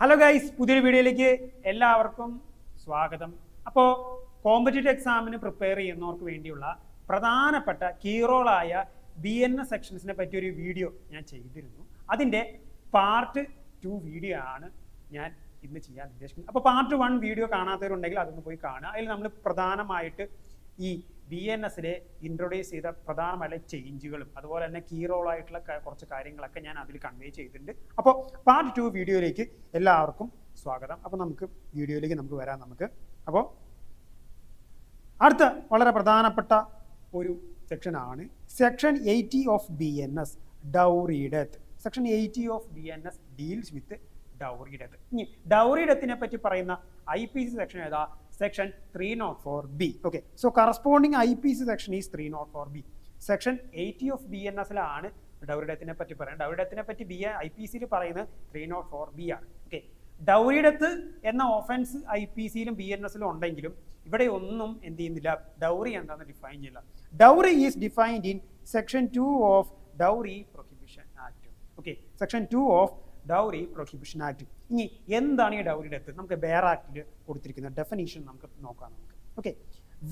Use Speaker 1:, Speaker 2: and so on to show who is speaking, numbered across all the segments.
Speaker 1: Hello guys, പുതിയൊരു വീഡിയോയിലേക്ക് എല്ലാവർക്കും സ്വാഗതം. അപ്പോൾ കോമ്പറ്റേറ്റീവ് എക്സാമിന് പ്രിപ്പയർ ചെയ്യുന്നവർക്ക് വേണ്ടിയുള്ള പ്രധാനപ്പെട്ട കീറോളായ BNS സെക്ഷൻസിനെ പറ്റിയൊരു വീഡിയോ ഞാൻ ചെയ്തിരുന്നു. അതിൻ്റെ പാർട്ട് 2 വീഡിയോ ആണ് ഞാൻ ഇന്ന് ചെയ്യാൻ ഉദ്ദേശിക്കുന്നത്. അപ്പോൾ പാർട്ട് 1 വീഡിയോ കാണാത്തവരുണ്ടെങ്കിൽ അതൊന്ന് പോയി കാണുക. അതിൽ നമ്മൾ പ്രധാനമായിട്ട് ഈ BNSലെ ഇൻട്രൊഡ്യൂസ് ചെയ്ത പ്രധാനമായ ചേഞ്ചുകളും അതുപോലെ തന്നെ കീ റോളായിട്ടുള്ള കുറച്ച് കാര്യങ്ങളൊക്കെ ഞാൻ അതിൽ കൺവേ ചെയ്തിട്ടുണ്ട്. അപ്പോൾ പാർട്ട് 2 വീഡിയോയിലേക്ക് എല്ലാവർക്കും സ്വാഗതം. അപ്പോൾ നമുക്ക് വീഡിയോയിലേക്ക് വരാം. അപ്പോൾ അടുത്ത വളരെ പ്രധാനപ്പെട്ട ഒരു സെക്ഷനാണ് section 80 of BNS dowry death. Section 80 of BNS deals with dowry death. ഇനി ഡൗറി ഡെത്തിനെ പറ്റി പറയുന്ന IPC സെക്ഷൻ ഏതാ? Section 304B. Okay, so corresponding IPC section is 304B. Section 80 of BNS-ലാണ് ഡൗറി ഡെത്തിനെ പറ്റി പറയുന്നത്. ഡൗറി ഡെത്തിനെ പറ്റി IPC-യിൽ പറയുന്നത് 304B ആണ്. ഓക്കെ, ഡൗറി ഡെത്ത് എന്ന ഓഫൻസ് IPC-യിലും BNS-ലും ഉണ്ടെങ്കിലും ഇവിടെ ഒന്നും എന്ത് ചെയ്യുന്നില്ല, ഡൗറി എന്താണെന്ന് ഡിഫൈൻ ചെയ്യില്ല. Dowry is defined in section 2 of dowry prohibition act. Okay, section 2 of dowry prohibition act. ഇനി എന്താണ് ഈ ഡൗറി ഡെത്ത്? നമുക്ക് ബെയർ ആക്ടിൽ കൊടുത്തിരിക്കുന്ന ഡെഫിനിഷൻ നമുക്ക് നോക്കാം. Okay,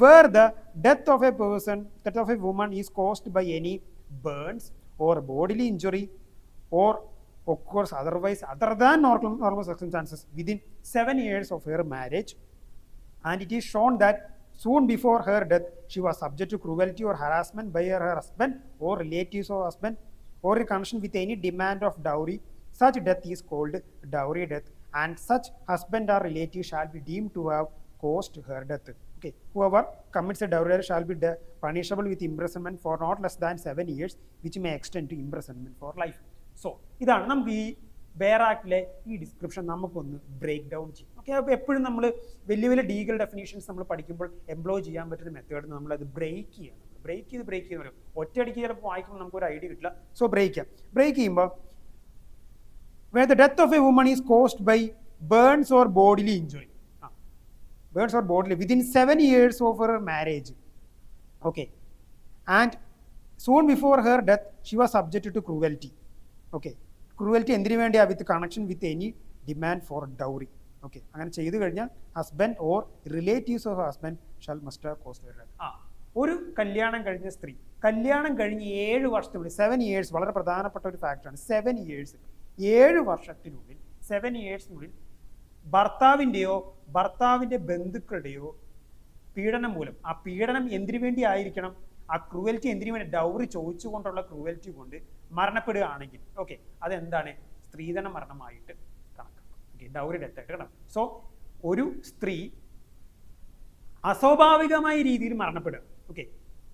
Speaker 1: where the death of a person, death of A woman is caused by any burns or bodily injury or occurs otherwise other than normal circumstances within 7 years of her marriage, and it is shown that soon before her death she was subject to cruelty or harassment by her husband or relatives of husband or in connection with any demand of dowry, such death is called dowry death, and such husband or relative shall be deemed to have caused her death. Okay, whoever commits a dowry death shall be punishable with imprisonment for not less than 7 years, which may extend to imprisonment for life. So ഇതാണ് നമുക്ക് ഈ bear ആക്ടിലെ ഈ description നമുക്കൊന്ന് break down ചെയ്യും. Okay, അപ്പോൾ എപ്പോഴും നമ്മൾ വലിയ വലിയ ലീഗൽ ഡെഫിനേഷൻസ് നമ്മൾ പഠിക്കുമ്പോൾ എംപ്ലോയ് ചെയ്യാൻ പറ്റുന്ന മെത്തേഡ് നമ്മളത് ബ്രേക്ക് ചെയ്യണം. ബ്രേക്ക് ചെയ്ത് വരും. ഒറ്റയടിക്ക് ചിലപ്പോൾ വായിക്കുമ്പോൾ നമുക്കൊരു ഐഡിയ കിട്ടില്ല. സോ ബ്രേക്ക് ചെയ്യുമ്പോൾ where the death of a woman is caused by burns or bodily injury, burns or bodily within 7 years of her marriage, okay, and soon before her death she was subjected to cruelty. Okay, cruelty എന്തിനു വേണ്ടിയാ? With connection with any demand for dowry. Okay, അങ്ങനെ ചെയ്തു കഴിഞ്ഞാൽ husband or relatives of husband shall must have caused her death. ഒരു കല്യാണം കഴിഞ്ഞ സ്ത്രീ കല്യാണം കഴിഞ്ഞ് 7 വർഷത്തിനുള്ളിൽ 7 years വളരെ പ്രധാനപ്പെട്ട ഒരു ഫാക്ടറാണ്. 7 years 7 വർഷത്തിനുള്ളിൽ 7 yearsനുള്ളിൽ ഭർത്താവിൻ്റെയോ ഭർത്താവിൻ്റെ ബന്ധുക്കളുടെയോ പീഡനം മൂലം, ആ പീഡനം എന്തിനു വേണ്ടി ആയിരിക്കണം, ആ ക്രൂവൽറ്റി എന്തിനു വേണ്ടി, ഡൗറി ചോദിച്ചുകൊണ്ടുള്ള ക്രൂവൽറ്റി കൊണ്ട് മരണപ്പെടുകയാണെങ്കിൽ ഓക്കെ, അതെന്താണ്? സ്ത്രീധന മരണമായിട്ട് കണക്കാക്കും. ഓക്കെ, ഡൗറി ഡെത്ത് ആയിട്ട് കണക്കാക്കും. സോ ഒരു സ്ത്രീ അസ്വാഭാവികമായ രീതിയിൽ മരണപ്പെടുക, ഓക്കെ,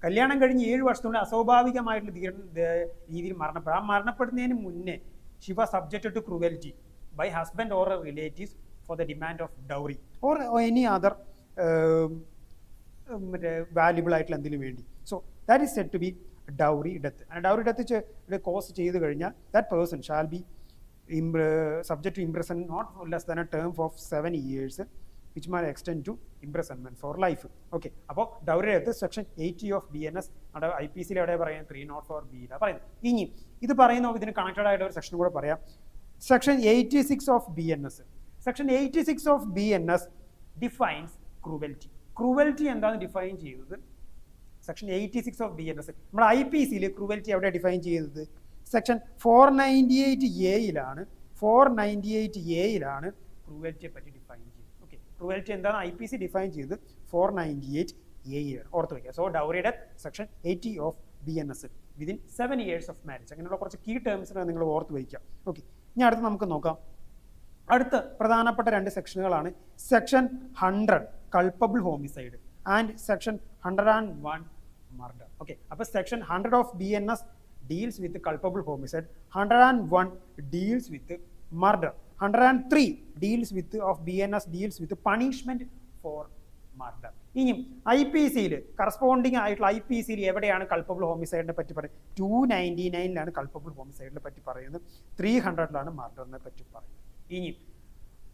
Speaker 1: കല്യാണം കഴിഞ്ഞ് 7 വർഷത്തിനുള്ളിൽ അസ്വാഭാവികമായിട്ടുള്ള രീതിയിൽ മരണപ്പെടുക. ആ മരണപ്പെടുന്നതിന് മുന്നേ she was subjected to cruelty by husband or relatives for the demand of dowry or any other valuable ആയിട്ടുള്ള എന്തിനു വേണ്ടി. So that is said to be dowry death. And dowry death cause ചെയ്ത് കഴിഞ്ഞാൽ that person shall be subject to imprisonment not less than a term of 7 years which may extend to imprisonment for life. Okay, അപ്പോൾ dowry death section 80 of BNS നമ്മുടെ IPC-യിൽ എവിടെ പറയുന്നത്? 304B പറയുന്നത്. ഇനി ഇത് പറയുന്ന ഇതിന് കണക്റ്റഡ് ആയിട്ട് ഒരു സെക്ഷൻ കൂടെ പറയാം. Section 86 of BNS. Section 86 of BNS defines cruelty. Cruelty എന്താണെന്ന് ഡിഫൈൻ ചെയ്തത് സെക്ഷൻ 86 ഓഫ് BNS. നമ്മുടെ IPC-യിൽ ക്രൂവൽറ്റി എവിടെ ഡിഫൈൻ ചെയ്തത്? സെക്ഷൻ 498A-യിലാണ്. 498A-യിലാണ് ക്രൂവൽറ്റിയെ പറ്റി ഡിഫൈൻ ചെയ്തത്. ക്രൂവൽറ്റി എന്താണ് IPC ഡിഫൈൻ ചെയ്ത് 498A ഓർത്ത് വയ്ക്കുക. So dowry death section 80 of BNS within 7 years of marriage. അങ്ങനെയുള്ള കുറച്ച് കീ ടേംസിനെ നിങ്ങൾ ഓർത്ത് വയ്ക്കുക. ഓക്കെ, ഇനി അടുത്ത് നമുക്ക് നോക്കാം. അടുത്ത പ്രധാനപ്പെട്ട 2 സെക്ഷനുകളാണ് section 100 culpable homicide and section 101 murder. Okay, അപ്പോൾ section 100 of BNS deals with culpable homicide, 101 deals with murder, 103 deals with of BNS deals with punishment for murder. ഇനി IPC-യിൽ കറസ്പോണ്ടിങ് ആയിട്ടുള്ള IPC-യിൽ എവിടെയാണ് കൾപ്പബിൾ ഹോമിസൈഡിനെ പറ്റി പറയുന്നത്? 299-ലാണ് കൾപ്പബിൾ ഹോമിസൈഡിനെ പറ്റി പറയുന്നത്, 300-ലാണ് മർഡറിനെ പറ്റി പറയുന്നത്. ഇനി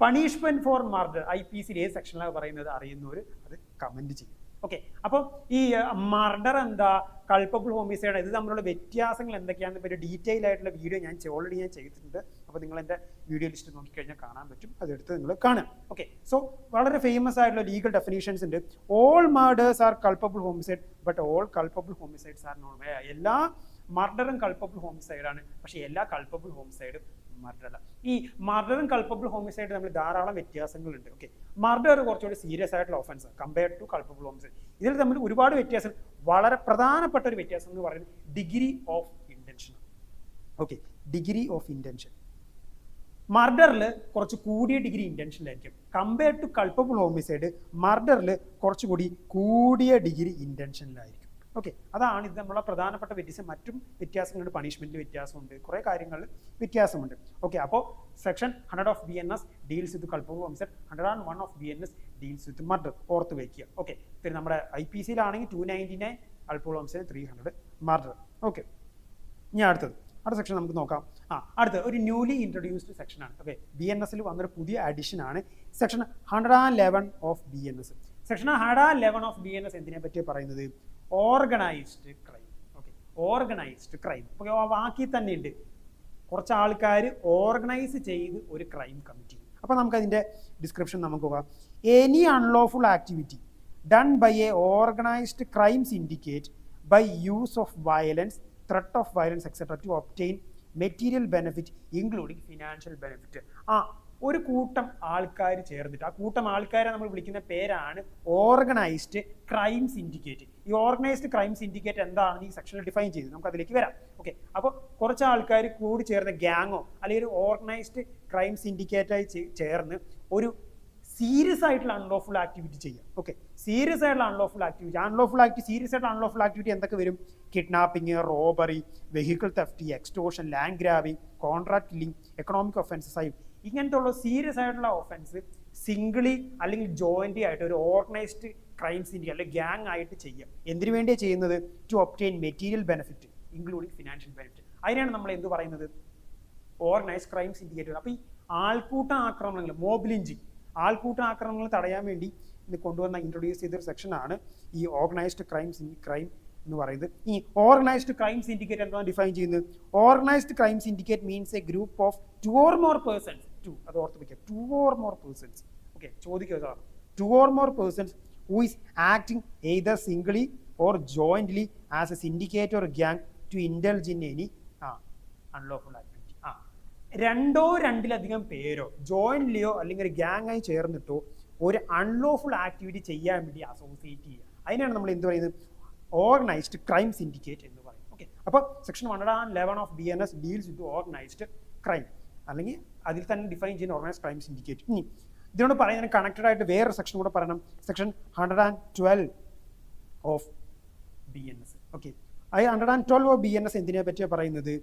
Speaker 1: പണിഷ്മെന്റ് ഫോർ മർഡർ IPC-യിൽ ഏത് സെക്ഷനിലാണ് പറയുന്നത് അറിയുന്നവർ അത് കമന്റ് ചെയ്യും. ഓക്കെ, അപ്പോൾ ഈ മർഡർ എന്താ, കൾപ്പബിൾ ഹോമിസൈഡ്, ഇത് തമ്മിലുള്ള വ്യത്യാസങ്ങൾ എന്തൊക്കെയാണെന്ന് പറ്റി ഡീറ്റെയിൽ ആയിട്ടുള്ള വീഡിയോ ഓൾറെഡി ഞാൻ ചെയ്തിട്ടുണ്ട്. അപ്പോൾ അപ്പോൾ നിങ്ങൾ എൻ്റെ വീഡിയോ ലിസ്റ്റ് നോക്കിക്കഴിഞ്ഞാൽ കാണാൻ പറ്റും, അതെടുത്ത് നിങ്ങൾ കാണുക. ഓക്കെ, സോ വളരെ ഫേമസ് ആയിട്ടുള്ള ലീഗൽ ഡെഫിനേഷൻസ് ഉണ്ട്. All murders are culpable homicide but all culpable homicides are not. എല്ലാ മർഡറും കൾപ്പബിൾ ഹോമിസൈഡ് ആണ്, പക്ഷേ എല്ലാ കൾപ്പബിൾ ഹോമിസൈഡും മർഡർ അല്ല. ഈ മർഡറും കൾപ്പബിൾ ഹോമിസൈഡ് തമ്മിൽ ധാരാളം വ്യത്യാസങ്ങളുണ്ട്. ഓക്കെ, മർഡർ കുറച്ചുകൂടി സീരിയസ് ആയിട്ടുള്ള offence compared to culpable homicide. ഇതിൽ തമ്മിൽ ഒരുപാട് വ്യത്യാസം. വളരെ പ്രധാനപ്പെട്ട ഒരു വ്യത്യാസം എന്ന് പറയുന്നത് degree of intention. Okay, degree of intention മർഡറിൽ കുറച്ച് കൂടിയ ഡിഗ്രി ഇന്റൻഷനിലായിരിക്കും. കമ്പയർഡ് ടു കൾപ്പബിൾ ഹോമിസൈഡ് മർഡറിൽ കുറച്ചുകൂടി കൂടിയ ഡിഗ്രി ഇന്റൻഷനിലായിരിക്കും. ഓക്കെ, അതാണ് ഇത് നമ്മളുടെ പ്രധാനപ്പെട്ട വ്യത്യാസം. മറ്റും വ്യത്യാസങ്ങളുണ്ട്, പണിഷ്മെന്റിൽ വ്യത്യാസമുണ്ട്, കുറേ കാര്യങ്ങളിൽ വ്യത്യാസമുണ്ട്. ഓക്കെ, അപ്പോൾ section 100 of BNS deals with culpable homicide, 101 of BNS deals with murder. ഓർത്ത് വയ്ക്കുക. ഓക്കെ, പിന്നെ നമ്മുടെ IPC-യിലാണെങ്കിൽ 299 കൾപ്പബിൾ ഹോമിസൈഡ്, 300 മർഡർ. ഓക്കെ, ഇനി അടുത്ത സെക്ഷൻ നമുക്ക് നോക്കാം. അടുത്ത ഒരു ന്യൂലി ഇൻട്രൊഡ്യൂസ്ഡ് സെക്ഷനാണ്. ഓക്കെ, BNS-ൽ വന്നൊരു പുതിയ അഡീഷൻ ആണ് section 111 of BNS. Section 111 of BNS എന്തിനെ പറ്റിയാണ് പറയുന്നത്? Organised crime. Okay, organised crime. Okay, ആ വാക്കിൽ തന്നെ ഉണ്ട് കുറച്ച് ആൾക്കാർ ഓർഗനൈസ് ചെയ്ത് ഒരു ക്രൈം കമ്മിറ്റ് ചെയ്യും. അപ്പോൾ നമുക്കതിൻ്റെ ഡിസ്ക്രിപ്ഷൻ നമുക്ക് പോകാം. Any unlawful activity done by a organised crime syndicate by use of violence, threat of violence etc. to obtain material benefit including financial benefit. ഒരു കൂട്ടം ആൾക്കാർ ചേർന്നിട്ട്, ആ കൂട്ടം ആൾക്കാരെ നമ്മൾ വിളിക്കുന്ന പേരാണ് ഓർഗനൈസ്ഡ് ക്രൈം സിൻഡിക്കേറ്റ്. ഈ ഓർഗനൈസ്ഡ് ക്രൈം സിൻഡിക്കേറ്റ് എന്താണെന്ന് ഈ സെക്ഷനിൽ ഡിഫൈൻ ചെയ്ത് നമുക്ക് അതിലേക്ക് വരാം. ഓക്കെ, അപ്പോൾ കുറച്ച് ആൾക്കാർ കൂടി ചേർന്ന ഗ്യാങ്ങോ അല്ലെങ്കിൽ ഒരു ഓർഗനൈസ്ഡ് ക്രൈം സിൻഡിക്കേറ്റായി ചേർന്ന് ഒരു സീരിയസ് ആയിട്ടുള്ള അൺലോഫുൾ ആക്ടിവിറ്റി ചെയ്യാം. ഓക്കെ, സീരിയസ് ആയിട്ടുള്ള അൺലോഫുൾ ആക്ടിവിറ്റി സീരിയസ് ആയിട്ടുള്ള അൺലോഫുൾ ആക്ടിവിറ്റി എന്തൊക്കെ വരും? Kidnapping, robbery, vehicle theft, extortion, land grabbing, contract killing, economic offences ആയി ഇങ്ങനത്തെ ഉള്ള സീരിയസ് ആയിട്ടുള്ള ഒഫൻസ് സിംഗിളി അല്ലെങ്കിൽ ജോയിൻ്റ് ആയിട്ട് ഒരു ഓർഗനൈസ്ഡ് ക്രൈം സിൻഡിക്കേറ്റ് അല്ലെങ്കിൽ ഗ്യാങ് ആയിട്ട് ചെയ്യാം. എന്തിനു വേണ്ടിയാണ് ചെയ്യുന്നത്? To obtain material benefit including financial benefit. അതിനാണ് നമ്മൾ എന്ത് പറയുന്നത്? Organised crime syndicate. അപ്പോൾ ഈ ആൾക്കൂട്ട ആക്രമണങ്ങൾ, മോബ് ലിഞ്ചിങ്, ആൾക്കൂട്ട ആക്രമണങ്ങൾ തടയാൻ വേണ്ടി ഇത് കൊണ്ടുവന്ന ഇൻട്രൊഡ്യൂസ് ചെയ്തൊരു സെക്ഷനാണ് ഈ ഓർഗനൈസ്ഡ് ക്രൈം എന്ന് പറയുന്നത്. ഈ ഓർഗനൈസ്ഡ് ക്രൈം സിൻഡിക്കേറ്റ് എന്താണ് ഡിഫൈൻ ചെയ്യുന്നത്? Organised crime syndicate means A group of 2 or more persons. അത് ഓർത്ത് വയ്ക്കുക, 2 or more persons. ഓക്കെ, ചോദിക്കുക sir, 2 or more persons who is acting either singly or jointly as a syndicate or gang to indulge in any unlawful activity. രണ്ടിലധികം പേരോ ജോയിന്റ്ലിയോ അല്ലെങ്കിൽ ഒരു gang ആയി ചേർന്നിട്ടോ ഒരു unlawful activity ചെയ്യാൻ വേണ്ടി അസോസിയേറ്റ് ചെയ്യുക. അതിനാണ് നമ്മൾ എന്ത് പറയുന്നത്? ഓർഗനൈസ്ഡ് ക്രൈം സിൻഡിക്കേറ്റ് എന്ന് പറയും. ഓക്കെ, അപ്പോൾ section 111 of BNS deals with organised crime, അല്ലെങ്കിൽ അതിൽ തന്നെ ഡിഫൈൻ ചെയ്യുന്ന ഓർഗനൈസ്ഡ് ക്രൈം സിൻഡിക്കേറ്റ്. ഇനി ഇതിനോട് പറയുന്നതിന് കണക്റ്റഡ് ആയിട്ട് വേറെ സെക്ഷൻ കൂടെ പറയണം. Section 112 of BNS. ഓക്കെ, ആ 112 ഓഫ് BNS എന്തിനെ പറ്റിയാണ് പറയുന്നത്?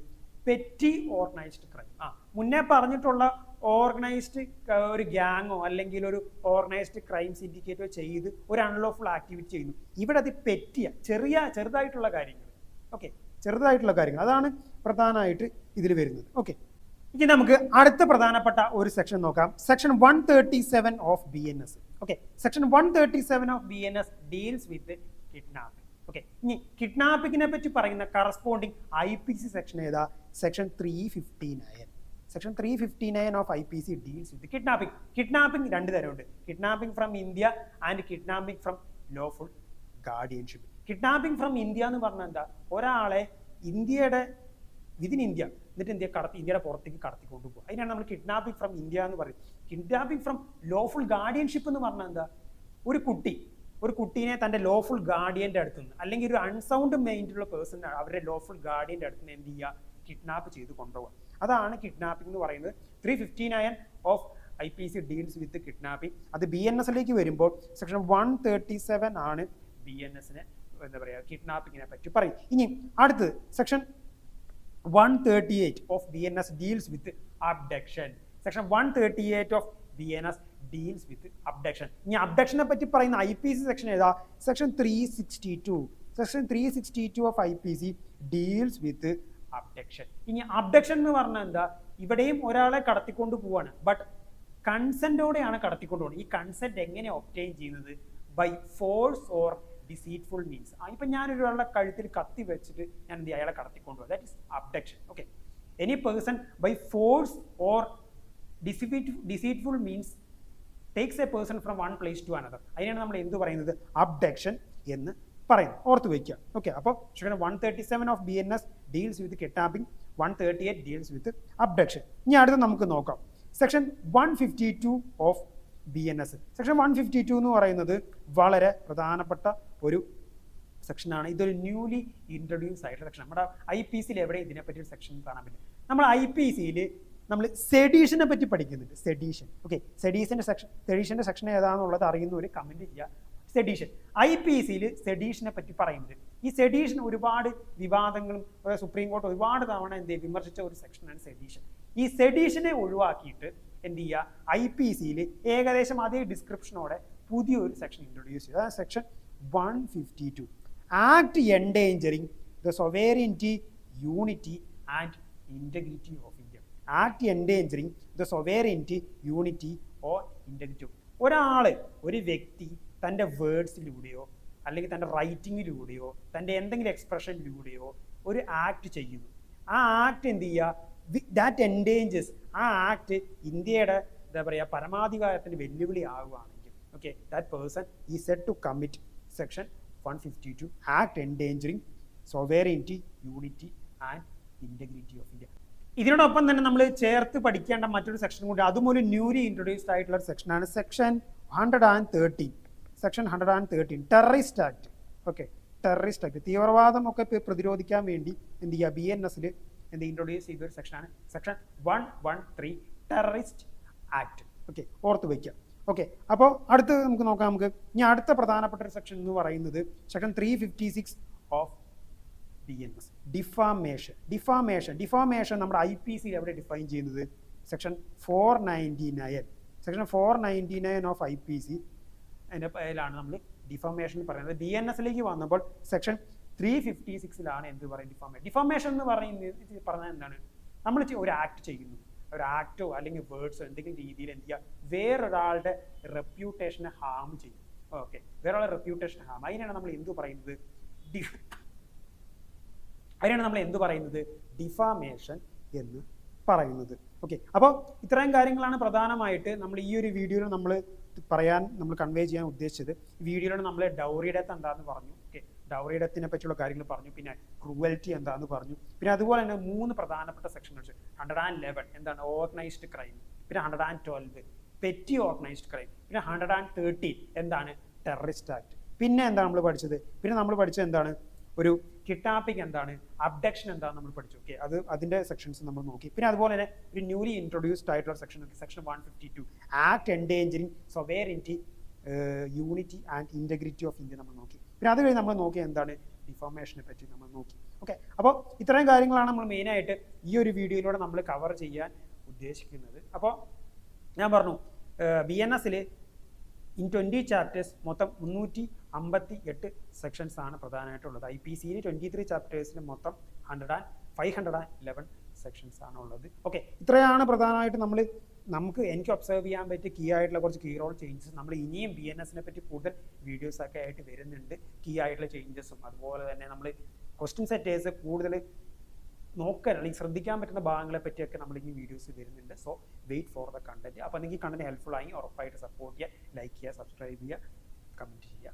Speaker 1: Petty organised crime. മുന്നേ പറഞ്ഞിട്ടുള്ള ഓർഗനൈസ്ഡ് ഒരു ഗ്യാങ്ങോ അല്ലെങ്കിൽ ഒരു ഓർഗനൈസ്ഡ് ക്രൈം സിൻഡിക്കേറ്റോ ചെയ്ത് ഒരു അൺലോഫുൾ ആക്ടിവിറ്റി ചെയ്യുന്നു. ഇവിടെ അത് പെറ്റിയ ചെറുതായിട്ടുള്ള കാര്യങ്ങൾ. ഓക്കെ, ചെറുതായിട്ടുള്ള കാര്യങ്ങൾ, അതാണ് പ്രധാനമായിട്ട് ഇതിൽ വരുന്നത്. ഓക്കെ, ഇനി നമുക്ക് അടുത്ത പ്രധാനപ്പെട്ട ഒരു സെക്ഷൻ നോക്കാം. Section 137 of BNS. Okay, section 137 of BNS deals with kidnapping. Okay, ഇനി കിഡ്നാപ്പിങ്ങിനെ പറ്റി പറയുന്ന കറസ്പോണ്ടിങ് IPC സെക്ഷൻ ഏതാ? Section 359. Section 359 of IPC deals with kidnapping. Kidnapping 2 തരമുണ്ട്, kidnapping from India and kidnapping from lawful guardianship. Kidnapping from India എന്ന് പറഞ്ഞാൽ എന്താ? ഒരാളെ ഇന്ത്യയുടെ വിതിൻ ഇന്ത്യ എന്നിട്ട് ഇന്ത്യയുടെ പുറത്തേക്ക് കടത്തിക്കൊണ്ടു പോകുക. അതിനാണ് നമ്മൾ കിഡ്നാപ്പിംഗ് ഫ്രം ഇന്ത്യ എന്ന് പറയും. കിഡ്നാപ്പിംഗ് ഫ്രം ലോഫുൾ ഗാർഡിയൻഷിപ്പ് എന്ന് പറഞ്ഞാൽ എന്താ? ഒരു കുട്ടീനെ തൻ്റെ ലോഫുൾ ഗാർഡിയൻ്റെ അടുത്ത് നിന്ന് അല്ലെങ്കിൽ ഒരു അൺസൗണ്ട് മൈൻഡുള്ള പേഴ്സൺ അവരുടെ ലോഫുൾ ഗാർഡിയൻ്റെ അടുത്ത് നിന്ന് എന്ത് ചെയ്യുക? കിഡ്നാപ്പ് ചെയ്ത് കൊണ്ടുപോകുക. അതാണ് കിഡ്നാപ്പിംഗ് എന്ന് പറയുന്നത്. 359 of IPC deals with kidnapping. അത് BNS-ലേക്ക് വരുമ്പോൾ സെക്ഷൻ 137 ആണ് BNS-നെ എന്താ പറയുക കിഡ്നാപ്പിങ്ങിനെ പറ്റി പറയും. ഇനി അടുത്തത് section 138 of BNS deals with abduction. Section 138 of BNS deals with abduction. ഇനി അബ്ഡക്ഷനെ പറ്റി പറയുന്ന IPC സെക്ഷൻ ഏതാ? Section 362. Section 362 of IPC deals with abduction. ഇനി അബ്ഡക്ഷൻ എന്ന് പറഞ്ഞാൽ എന്താ? ഇവിടെയും ഒരാളെ കടത്തിക്കൊണ്ട് പോവാണ്, ബട്ട് കൺസെന്റോടെയാണ് കടത്തിക്കൊണ്ട് പോകുന്നത്. ഈ കൺസെന്റ് എങ്ങനെ ഒബ്റ്റെയിൻ ചെയ്യുന്നത്? By force or deceitful means. ഇപ്പം ഞാനൊരാളുടെ കഴുത്തിൽ കത്തി വെച്ചിട്ട് ഞാൻ എന്ത് അയാളെ കടത്തിക്കൊണ്ടുപോകും. That is abduction. Okay, Any person by force or deceitful means takes a person from one place to another. അതിനാണ് നമ്മൾ എന്ത് പറയുന്നത്? അബ്ഡക്ഷൻ എന്ന് പറയുന്നത്. ഓർത്ത് വയ്ക്കുക. ഓക്കെ, അപ്പോൾ section 137 of BNS deals with kidnapping, 138 deals with abduction. ഇനി അടുത്ത് നമുക്ക് നോക്കാം സെക്ഷൻ 152 ഓഫ് BNS. സെക്ഷൻ 152 എന്ന് പറയുന്നത് വളരെ പ്രധാനപ്പെട്ട ഒരു സെക്ഷനാണ്. ഇതൊരു ന്യൂലി ഇൻട്രൊഡ്യൂസ് ആയിട്ടുള്ള സെക്ഷൻ. നമ്മുടെ IPCയിൽ എവിടെ ഇതിനെപ്പറ്റി ഒരു സെക്ഷൻ കാണാൻ പറ്റും? നമ്മൾ IPCയിൽ നമ്മൾ സെഡീഷനെ പറ്റി പഠിക്കുന്നുണ്ട്. സെഡീഷൻ. ഓക്കെ, സെഡീഷൻ്റെ സെക്ഷൻ ഏതാണെന്നുള്ളത് അറിയുന്നവർ കമൻറ്റ് ചെയ്യുക. സെഡീഷൻ IPCയിൽ സെഡീഷനെ പറ്റി പറയുന്നുണ്ട്. ഈ സെഡീഷൻ ഒരുപാട് വിവാദങ്ങളും സുപ്രീം കോർട്ട് ഒരുപാട് തവണ വിമർശിച്ച ഒരു സെക്ഷനാണ് സെഡീഷൻ. ഈ സെഡീഷനെ ഒഴിവാക്കിയിട്ട് എന്ത് ചെയ്യുക? IPCയിൽ ഏകദേശം അതേ ഡിസ്ക്രിപ്ഷനോടെ പുതിയൊരു സെക്ഷൻ ഇൻട്രൊഡ്യൂസ് ചെയ്തു. അതാണ് section 152. Act endangering the sovereignty, unity and integrity of India. Act endangering the sovereignty, unity or integrity. ഒരു വ്യക്തി തൻ്റെ വേർഡ്സിലൂടെയോ അല്ലെങ്കിൽ തൻ്റെ റൈറ്റിങ്ങിലൂടെയോ തൻ്റെ എന്തെങ്കിലും എക്സ്പ്രഷനിലൂടെയോ ഒരു ആക്ട് ചെയ്യുന്നു. ആ ആക്ട് എന്ത് ചെയ്യുക? That endangers. ആ ആക്ട് ഇന്ത്യയുടെ എന്താ പറയുക പരമാധികാരത്തിന് വെല്ലുവിളി ആവുകയാണെങ്കിൽ okay, that person is set to commit section 152 act endangering sovereignty, unity and integrity of India. ഇതിനോടൊപ്പം തന്നെ നമ്മൾ ചേർത്ത് പഠിക്കേണ്ട മറ്റൊരു സെക്ഷൻ കൂടി, അതും ഒരു ന്യൂലി ഇൻട്രൊഡ്യൂസ്ഡ് ആയിട്ടുള്ള ഒരു സെക്ഷനാണ് section 113. Section 113 terrorist act. Okay, terrorist act തീവ്രവാദം ഒക്കെ പ്രതിരോധിക്കാൻ വേണ്ടി എന്ത് ചെയ്യുക? BNSൽ എന്ത് ഇൻട്രൊഡ്യൂസ് ചെയ്ത ഒരു സെക്ഷനാണ് സെക്ഷൻ 113 ടെററിസ്റ്റ് ആക്ട്. ഓക്കെ, ഓർത്ത് വയ്ക്കുക. ഓക്കെ, അപ്പോൾ അടുത്ത് നമുക്ക് നോക്കാം. ഇനി അടുത്ത പ്രധാനപ്പെട്ട ഒരു സെക്ഷൻ എന്ന് പറയുന്നത് section 356 of BNS defamation. Defamation നമ്മുടെ IPCയിൽ എവിടെ ഡിഫൈൻ ചെയ്യുന്നത്? സെക്ഷൻ 499. സെക്ഷൻ 499 ഓഫ് IPC അതിൻ്റെ പേരിലാണ് നമ്മൾ ഡിഫാമേഷൻ പറയുന്നത്. BNSലേക്ക് വന്നപ്പോൾ സെക്ഷൻ 356ലാണ് എന്ത് പറയും? ഡിഫാമേഷൻ എന്ന് പറഞ്ഞാൽ എന്താണ്? നമ്മൾ ഒരു ആക്ട് ചെയ്യുന്നു, ഒരു ആക്റ്റോ അല്ലെങ്കിൽ വേർഡ്സോ എന്തെങ്കിലും രീതിയിൽ എന്ത് ചെയ്യുക? വേറൊരാളുടെ റെപ്യൂട്ടേഷനെ ഹാം ചെയ്യും. ഓക്കെ, വേറൊരാളുടെ റെപ്യൂട്ടേഷൻ ഹാം. അതിനാണ് നമ്മൾ എന്ത് പറയുന്നത്? ഡിഫാമേഷൻ എന്ന് പറയുന്നത്. ഓക്കെ, അപ്പോൾ ഇത്രയും കാര്യങ്ങളാണ് പ്രധാനമായിട്ട് നമ്മൾ ഈ ഒരു വീഡിയോയിൽ നമ്മൾ കൺവേ ചെയ്യാൻ ഉദ്ദേശിച്ചത്. ഈ വീഡിയോയിലാണ് നമ്മൾ ഡൗറി ഡെത്ത് എന്താണെന്ന് പറഞ്ഞു. ഓക്കെ, ഡൗറി ഡെത്തിനെ പറ്റിയുള്ള കാര്യങ്ങൾ പറഞ്ഞു, പിന്നെ ക്രൂവൽറ്റി എന്താണെന്ന് പറഞ്ഞു, പിന്നെ അതുപോലെ തന്നെ 3 പ്രധാനപ്പെട്ട സെക്ഷനുകൾ. 111 എന്താണ്? ഓർഗനൈസ്ഡ് ക്രൈം, പിന്നെ 112 പെറ്റി ഓർഗനൈസ്ഡ് ക്രൈം, പിന്നെ 113 എന്താണ്? Terrorist act. പിന്നെ എന്താണ് നമ്മൾ പഠിച്ചത്? എന്താണ് ഒരു കിഡ്നാപ്പിംഗ് എന്താണ്, അബ്ഡക്ഷൻ എന്താണ് നമ്മൾ പഠിച്ചു. ഓക്കെ, അതിൻ്റെ സെക്ഷൻസ് നമ്മൾ നോക്കി. പിന്നെ അതുപോലെ തന്നെ ഒരു ന്യൂലി ഇൻട്രൊഡ്യൂസ്ഡ് ആയിട്ടുള്ള സെക്ഷൻ നോക്കി, section 152 act endangering sovereignty, unity and integrity of India നമ്മൾ നോക്കി. പിന്നെ അത് കഴിഞ്ഞ് നമ്മൾ നോക്കി എന്താണ് ഡിഫോമേഷനെ പറ്റി നമ്മൾ നോക്കി. ഓക്കെ, അപ്പോൾ ഇത്രയും കാര്യങ്ങളാണ് നമ്മൾ മെയിനായിട്ട് ഈ ഒരു വീഡിയോയിലൂടെ നമ്മൾ കവർ ചെയ്യാൻ ഉദ്ദേശിക്കുന്നത്. അപ്പോൾ ഞാൻ പറഞ്ഞു BNSൽ ഇൻ 20 ചാപ്റ്റേഴ്സ് മൊത്തം 358 സെക്ഷൻസ് ആണ് പ്രധാനമായിട്ടുള്ളത്. IPCയിൽ 23 ചാപ്റ്റേഴ്സിൽ മൊത്തം 511 സെക്ഷൻസ് ആണ് ഉള്ളത്. ഓക്കെ, ഇത്രയാണ് പ്രധാനമായിട്ട് എനിക്ക് ഒബ്സർവ് ചെയ്യാൻ പറ്റിയ കീ ആയിട്ടുള്ള കുറച്ച് കീ റോൾ ചേഞ്ചസ്. നമ്മൾ ഇനിയും BNSനെ പറ്റി കൂടുതൽ വീഡിയോസ് ഒക്കെ ആയിട്ട് വരുന്നുണ്ട്. കീ ആയിട്ടുള്ള ചേഞ്ചസും അതുപോലെ തന്നെ നമ്മൾ ക്വസ്റ്റ്യൻ സെറ്റേഴ്സ് കൂടുതൽ നോക്കാൻ അല്ലെങ്കിൽ ശ്രദ്ധിക്കാൻ പറ്റുന്ന ഭാഗങ്ങളെ പറ്റിയൊക്കെ നമ്മൾ ഇനി വീഡിയോസ് വരുന്നുണ്ട്. So wait for the content. അപ്പോൾ നിങ്ങൾക്ക് കണ്ടന്റ് ഹെൽപ്ഫുൾ ആയി ഉറപ്പായിട്ട് സപ്പോർട്ട് ചെയ്യുക, ലൈക്ക് ചെയ്യുക, സബ്സ്ക്രൈബ് ചെയ്യുക, കമൻറ്റ് ചെയ്യുക.